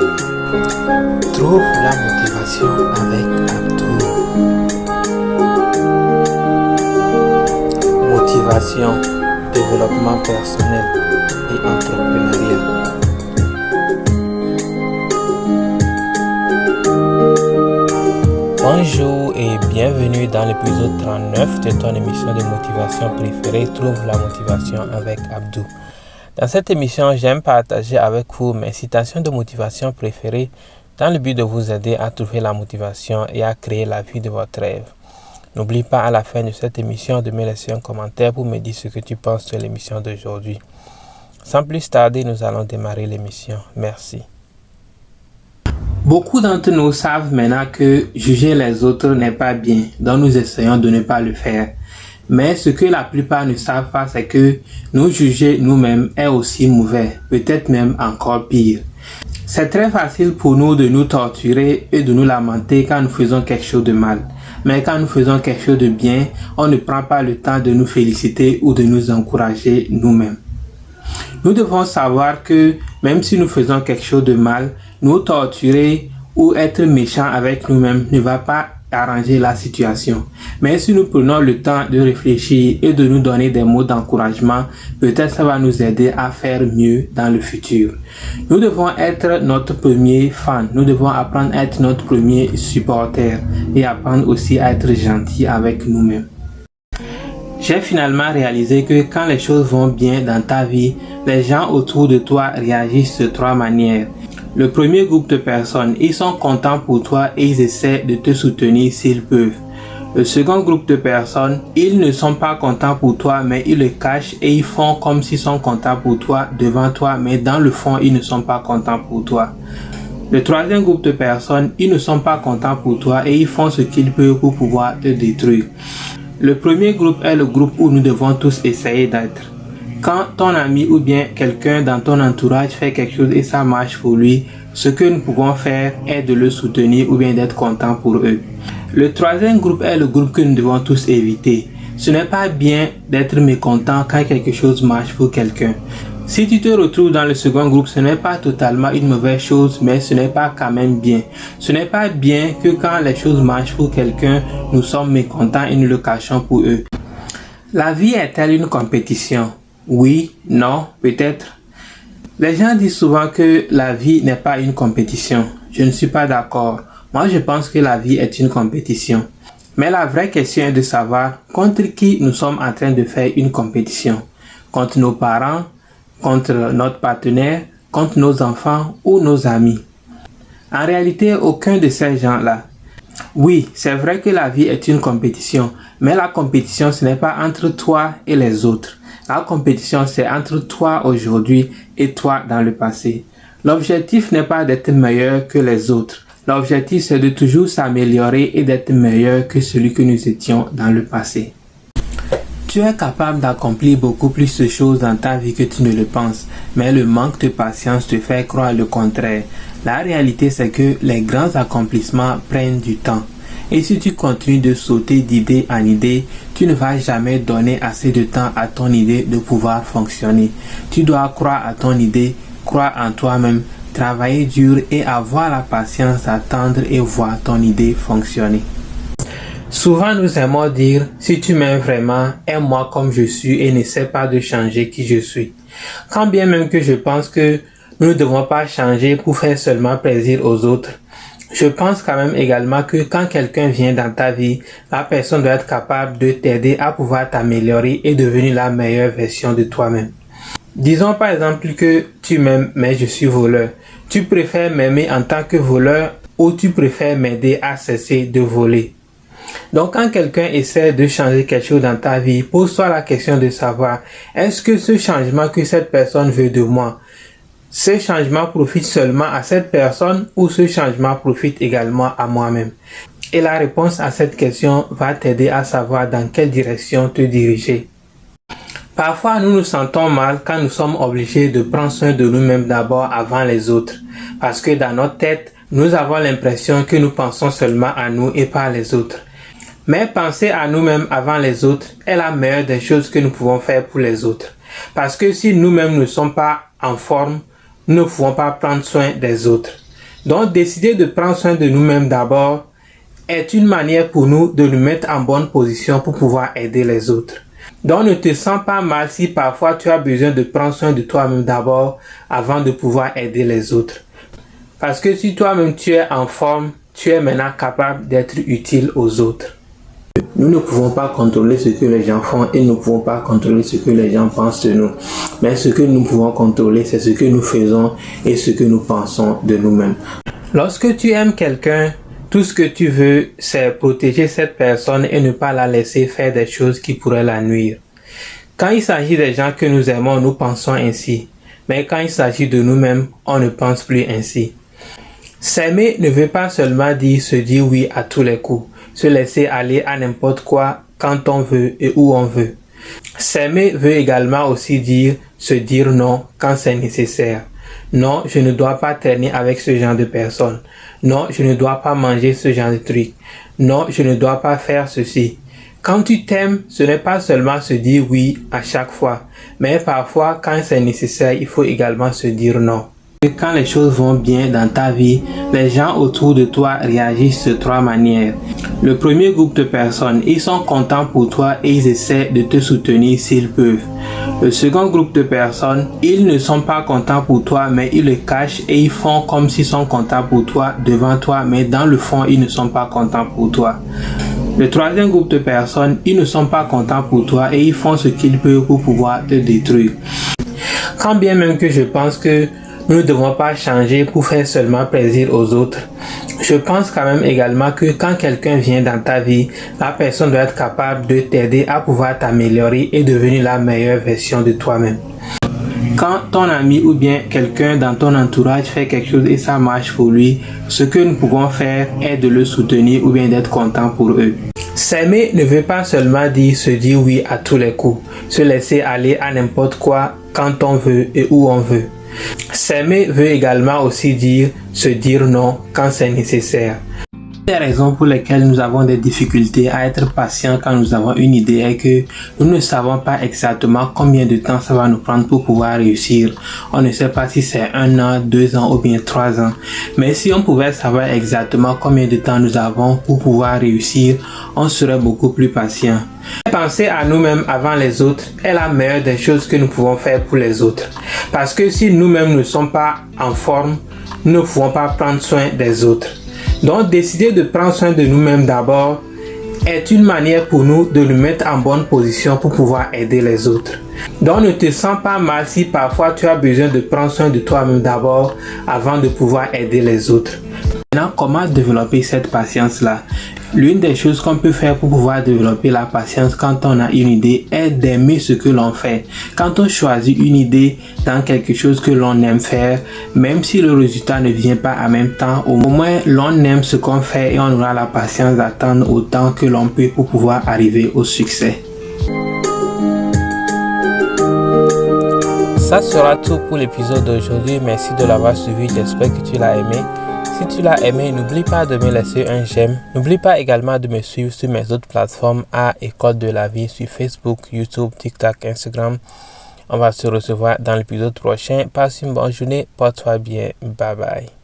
Trouve la motivation avec Abdou. Motivation, développement personnel et entrepreneuriat. Bonjour et bienvenue dans l'épisode 39 de ton émission de motivation préférée, Trouve la motivation avec Abdou. Dans cette émission, j'aime partager avec vous mes citations de motivation préférées dans le but de vous aider à trouver la motivation et à créer la vie de votre rêve. N'oublie pas à la fin de cette émission de me laisser un commentaire pour me dire ce que tu penses de l'émission d'aujourd'hui. Sans plus tarder, nous allons démarrer l'émission. Merci. Beaucoup d'entre nous savent maintenant que juger les autres n'est pas bien, donc nous essayons de ne pas le faire. Mais ce que la plupart ne savent pas, c'est que nous juger nous-mêmes est aussi mauvais, peut-être même encore pire. C'est très facile pour nous de nous torturer et de nous lamenter quand nous faisons quelque chose de mal. Mais quand nous faisons quelque chose de bien, on ne prend pas le temps de nous féliciter ou de nous encourager nous-mêmes. Nous devons savoir que même si nous faisons quelque chose de mal, nous torturer ou être méchants avec nous-mêmes ne va pas arranger la situation. Mais si nous prenons le temps de réfléchir et de nous donner des mots d'encouragement, peut-être ça va nous aider à faire mieux dans le futur. Nous devons être notre premier fan. Nous devons apprendre à être notre premier supporter et apprendre aussi à être gentil avec nous-mêmes. J'ai finalement réalisé que quand les choses vont bien dans ta vie, les gens autour de toi réagissent de trois manières. Le premier groupe de personnes, ils sont contents pour toi et ils essaient de te soutenir s'ils peuvent. Le second groupe de personnes, ils ne sont pas contents pour toi, mais ils le cachent et ils font comme s'ils sont contents pour toi devant toi, mais dans le fond, ils ne sont pas contents pour toi. Le troisième groupe de personnes, ils ne sont pas contents pour toi et ils font ce qu'ils peuvent pour pouvoir te détruire. Le premier groupe est le groupe où nous devons tous essayer d'être. Quand ton ami ou bien quelqu'un dans ton entourage fait quelque chose et ça marche pour lui, ce que nous pouvons faire est de le soutenir ou bien d'être content pour eux. Le troisième groupe est le groupe que nous devons tous éviter. Ce n'est pas bien d'être mécontent quand quelque chose marche pour quelqu'un. Si tu te retrouves dans le second groupe, ce n'est pas totalement une mauvaise chose, mais ce n'est pas quand même bien. Ce n'est pas bien que quand les choses marchent pour quelqu'un, nous sommes mécontents et nous le cachons pour eux. La vie est-elle une compétition? Oui, non, peut-être. Les gens disent souvent que la vie n'est pas une compétition. Je ne suis pas d'accord. Moi, je pense que la vie est une compétition. Mais la vraie question est de savoir contre qui nous sommes en train de faire une compétition. Contre nos parents, contre notre partenaire, contre nos enfants ou nos amis. En réalité, aucun de ces gens-là. Oui, c'est vrai que la vie est une compétition, mais la compétition, ce n'est pas entre toi et les autres. La compétition, c'est entre toi aujourd'hui et toi dans le passé. L'objectif n'est pas d'être meilleur que les autres. L'objectif, c'est de toujours s'améliorer et d'être meilleur que celui que nous étions dans le passé. Tu es capable d'accomplir beaucoup plus de choses dans ta vie que tu ne le penses, mais le manque de patience te fait croire le contraire. La réalité, c'est que les grands accomplissements prennent du temps. Et si tu continues de sauter d'idée en idée, tu ne vas jamais donner assez de temps à ton idée de pouvoir fonctionner. Tu dois croire à ton idée, croire en toi-même, travailler dur et avoir la patience d'attendre et voir ton idée fonctionner. Souvent nous aimons dire, si tu m'aimes vraiment, aime-moi comme je suis et n'essaie pas de changer qui je suis. Quand bien même que je pense que nous ne devons pas changer pour faire seulement plaisir aux autres, je pense quand même également que quand quelqu'un vient dans ta vie, la personne doit être capable de t'aider à pouvoir t'améliorer et devenir la meilleure version de toi-même. Disons par exemple que tu m'aimes mais je suis voleur. Tu préfères m'aimer en tant que voleur ou tu préfères m'aider à cesser de voler? Donc quand quelqu'un essaie de changer quelque chose dans ta vie, pose-toi la question de savoir, est-ce que ce changement que cette personne veut de moi, ce changement profite seulement à cette personne ou ce changement profite également à moi-même? Et la réponse à cette question va t'aider à savoir dans quelle direction te diriger. Parfois, nous nous sentons mal quand nous sommes obligés de prendre soin de nous-mêmes d'abord avant les autres. Parce que dans notre tête, nous avons l'impression que nous pensons seulement à nous et pas les autres. Mais penser à nous-mêmes avant les autres est la meilleure des choses que nous pouvons faire pour les autres. Parce que si nous-mêmes ne sommes pas en forme, nous ne pouvons pas prendre soin des autres. Donc, décider de prendre soin de nous-mêmes d'abord est une manière pour nous de nous mettre en bonne position pour pouvoir aider les autres. Donc, ne te sens pas mal si parfois tu as besoin de prendre soin de toi-même d'abord avant de pouvoir aider les autres. Parce que si toi-même tu es en forme, tu es maintenant capable d'être utile aux autres. Nous ne pouvons pas contrôler ce que les gens font et nous ne pouvons pas contrôler ce que les gens pensent de nous. Mais ce que nous pouvons contrôler, c'est ce que nous faisons et ce que nous pensons de nous-mêmes. Lorsque tu aimes quelqu'un, tout ce que tu veux, c'est protéger cette personne et ne pas la laisser faire des choses qui pourraient la nuire. Quand il s'agit des gens que nous aimons, nous pensons ainsi. Mais quand il s'agit de nous-mêmes, on ne pense plus ainsi. S'aimer ne veut pas seulement dire se dire oui à tous les coups, se laisser aller à n'importe quoi quand on veut et où on veut. S'aimer veut également aussi dire se dire non quand c'est nécessaire. Non, je ne dois pas traîner avec ce genre de personnes. Non, je ne dois pas manger ce genre de trucs. Non, je ne dois pas faire ceci. Quand tu t'aimes, ce n'est pas seulement se dire oui à chaque fois, mais parfois quand c'est nécessaire, il faut également se dire non. Et quand les choses vont bien dans ta vie, les gens autour de toi réagissent de trois manières. Le premier groupe de personnes, ils sont contents pour toi et ils essaient de te soutenir s'ils peuvent. Le second groupe de personnes, ils ne sont pas contents pour toi, mais ils le cachent et ils font comme s'ils sont contents pour toi devant toi, mais dans le fond, ils ne sont pas contents pour toi. Le troisième groupe de personnes, ils ne sont pas contents pour toi et ils font ce qu'ils peuvent pour pouvoir te détruire. Quand bien même que je pense que nous ne devons pas changer pour faire seulement plaisir aux autres, je pense quand même également que quand quelqu'un vient dans ta vie, la personne doit être capable de t'aider à pouvoir t'améliorer et devenir la meilleure version de toi-même. Quand ton ami ou bien quelqu'un dans ton entourage fait quelque chose et ça marche pour lui, ce que nous pouvons faire est de le soutenir ou bien d'être content pour eux. S'aimer ne veut pas seulement dire se dire oui à tous les coups, se laisser aller à n'importe quoi quand on veut et où on veut. S'aimer veut également aussi dire se dire non quand c'est nécessaire. Les raisons pour lesquelles nous avons des difficultés à être patients quand nous avons une idée est que nous ne savons pas exactement combien de temps ça va nous prendre pour pouvoir réussir. On ne sait pas si c'est 1 an, 2 ans ou bien 3 ans. Mais si on pouvait savoir exactement combien de temps nous avons pour pouvoir réussir, on serait beaucoup plus patient. Penser à nous-mêmes avant les autres est la meilleure des choses que nous pouvons faire pour les autres. Parce que si nous-mêmes ne sommes pas en forme, nous ne pouvons pas prendre soin des autres. Donc, décider de prendre soin de nous-mêmes d'abord est une manière pour nous de nous mettre en bonne position pour pouvoir aider les autres. Donc, ne te sens pas mal si parfois tu as besoin de prendre soin de toi-même d'abord avant de pouvoir aider les autres. Maintenant, comment développer cette patience-là? L'une des choses qu'on peut faire pour pouvoir développer la patience quand on a une idée est d'aimer ce que l'on fait. Quand on choisit une idée dans quelque chose que l'on aime faire, même si le résultat ne vient pas en même temps, au moins l'on aime ce qu'on fait et on aura la patience d'attendre autant que l'on peut pour pouvoir arriver au succès. Ça sera tout pour l'épisode d'aujourd'hui. Merci de l'avoir suivi. J'espère que tu l'as aimé. Si tu l'as aimé, n'oublie pas de me laisser un j'aime. N'oublie pas également de me suivre sur mes autres plateformes à École de la vie sur Facebook, YouTube, TikTok, Instagram. On va se recevoir dans l'épisode prochain. Passe une bonne journée. Porte-toi bien. Bye bye.